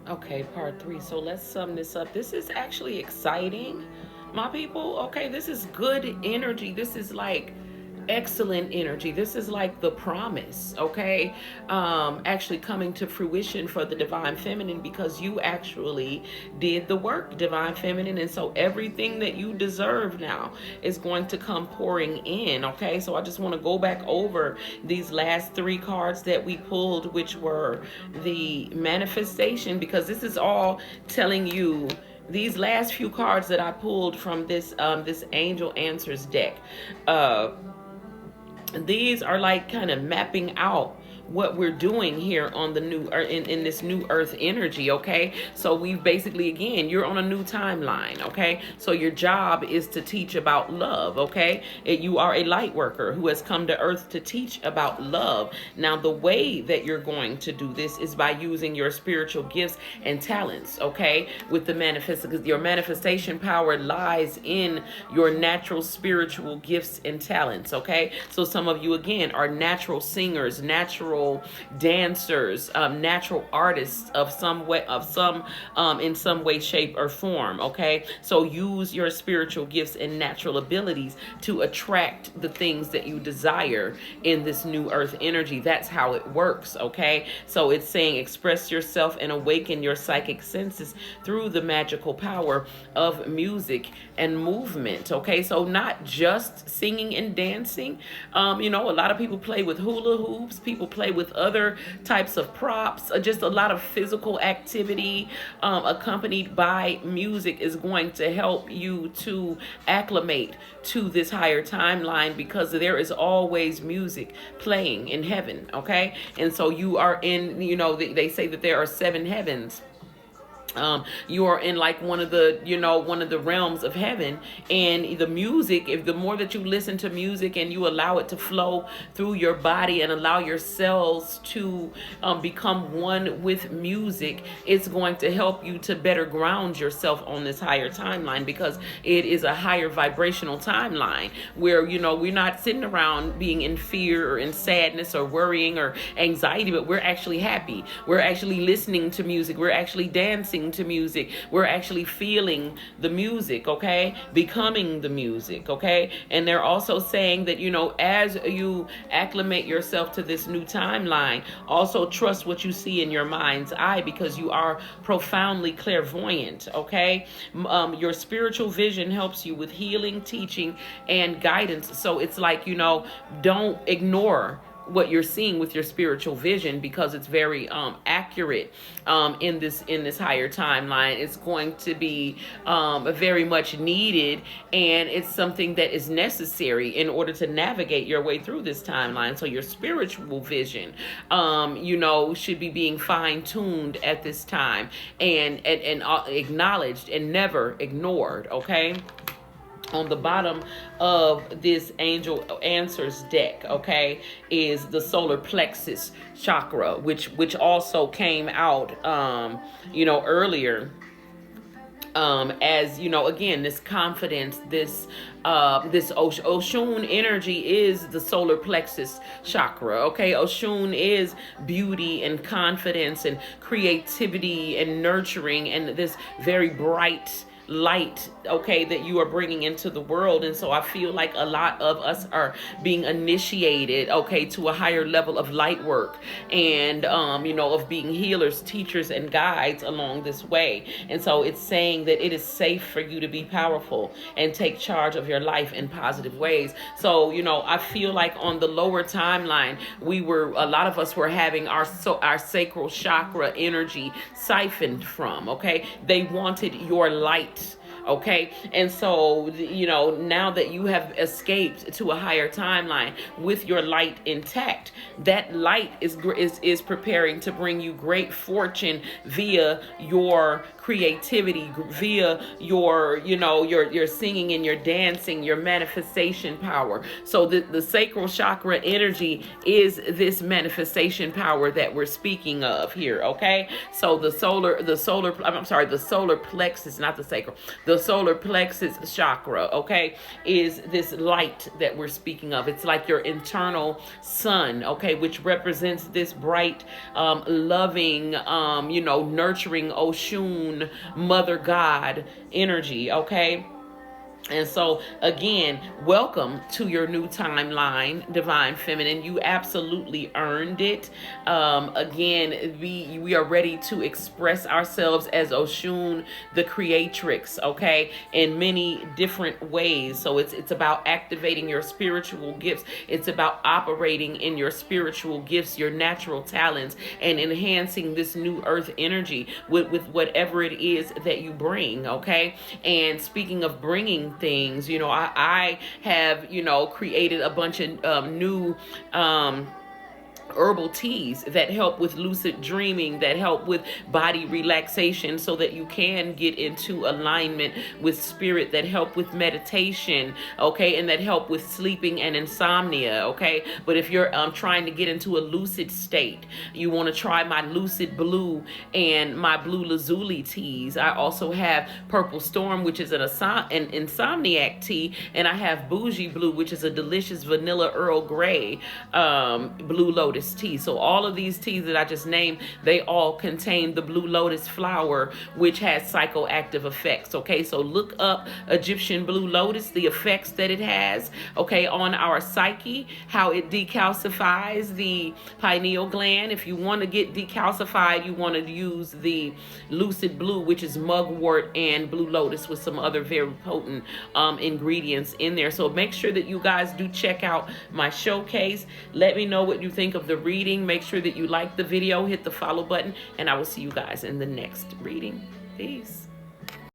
Okay, part three. So let's sum this up. This is actually exciting, my people. Okay, this is good energy. This is like excellent energy. This is like the promise, okay? Actually coming to fruition for the divine feminine, because you actually did the work, divine feminine. And so everything that you deserve now is going to come pouring in, okay? So I just want to go back over these last three cards that we pulled, which were the manifestation, because this is all telling you, these last few cards that I pulled from this Angel Answers deck, uh these are like kind of mapping out what we're doing here on the new in this new earth energy. Okay, so we've basically, again, you're on a new timeline. Okay, so your job is to teach about love. Okay, you are a light worker who has come to earth to teach about love. Now the way that you're going to do this is by using your spiritual gifts and talents. Okay, with the manifest, because your manifestation power lies in your natural spiritual gifts and talents. Okay, so some of you, again, are natural singers, natural dancers, natural artists of some way, in some way, shape, or form. Okay, so use your spiritual gifts and natural abilities to attract the things that you desire in this new earth energy. That's how it works. Okay, so it's saying express yourself and awaken your psychic senses through the magical power of music and movement. Okay, so not just singing and dancing. A lot of people play with hula hoops, people play with other types of props, just a lot of physical activity accompanied by music is going to help you to acclimate to this higher timeline, because there is always music playing in heaven. Okay, and so you are in, they say that there are seven heavens. You are in like one of the realms of heaven, and the music, if the more that you listen to music and you allow it to flow through your body and allow your cells to become one with music, it's going to help you to better ground yourself on this higher timeline, because it is a higher vibrational timeline where we're not sitting around being in fear or in sadness or worrying or anxiety, but we're actually happy. We're actually listening to music. We're actually dancing to music. We're actually feeling the music. Okay, becoming the music. Okay, and they're also saying that as you acclimate yourself to this new timeline, also trust what you see in your mind's eye, because you are profoundly clairvoyant. Okay, your spiritual vision helps you with healing, teaching, and guidance. So it's like, don't ignore what you're seeing with your spiritual vision, because it's very accurate in this higher timeline. It's going to be very much needed, and it's something that is necessary in order to navigate your way through this timeline. So your spiritual vision should be being fine-tuned at this time, and acknowledged and never ignored. Okay, on the bottom of this Angel Answers deck, okay, is the solar plexus chakra, which also came out earlier, as again, this confidence, this Oshun energy is the solar plexus chakra. Okay, Oshun is beauty and confidence and creativity and nurturing, and this very bright light, okay, that you are bringing into the world. And so I feel like a lot of us are being initiated, okay, to a higher level of light work, and of being healers, teachers, and guides along this way. And so it's saying that it is safe for you to be powerful and take charge of your life in positive ways. So I feel like on the lower timeline, a lot of us were having our sacral chakra energy siphoned from. Okay, they wanted your light. Okay, and so now that you have escaped to a higher timeline with your light intact, that light is preparing to bring you great fortune via your creativity, via your your singing and your dancing, your manifestation power. So the sacral chakra energy is this manifestation power that we're speaking of here. Okay, so the solar plexus, not the sacral, the the solar plexus chakra, okay, is this light that we're speaking of. It's like your internal sun, okay, which represents this bright, loving, nurturing Oshun, Mother God energy, okay? And so, again, welcome to your new timeline, Divine Feminine. You absolutely earned it. Again, we are ready to express ourselves as Oshun, the creatrix, okay, in many different ways. So it's about activating your spiritual gifts. It's about operating in your spiritual gifts, your natural talents, and enhancing this new earth energy with whatever it is that you bring, okay? And speaking of bringing things, I have, created a bunch of new herbal teas that help with lucid dreaming, that help with body relaxation so that you can get into alignment with spirit, that help with meditation, okay, and that help with sleeping and insomnia, okay? But if you're trying to get into a lucid state, you want to try my Lucid Blue and my Blue Lazuli teas. I also have Purple Storm, which is an insomniac tea, and I have Bougie Blue, which is a delicious vanilla Earl Grey Blue Lotus tea. So all of these teas that I just named, they all contain the blue lotus flower, which has psychoactive effects. Okay, so look up Egyptian blue lotus, the effects that it has, okay, on our psyche, how it decalcifies the pineal gland. If you want to get decalcified, you want to use the Lucid Blue, which is mugwort and blue lotus with some other very potent ingredients in there. So make sure that you guys do check out my showcase. Let me know what you think of the reading. Make sure that you like the video, hit the follow button, and I will see you guys in the next reading. Peace.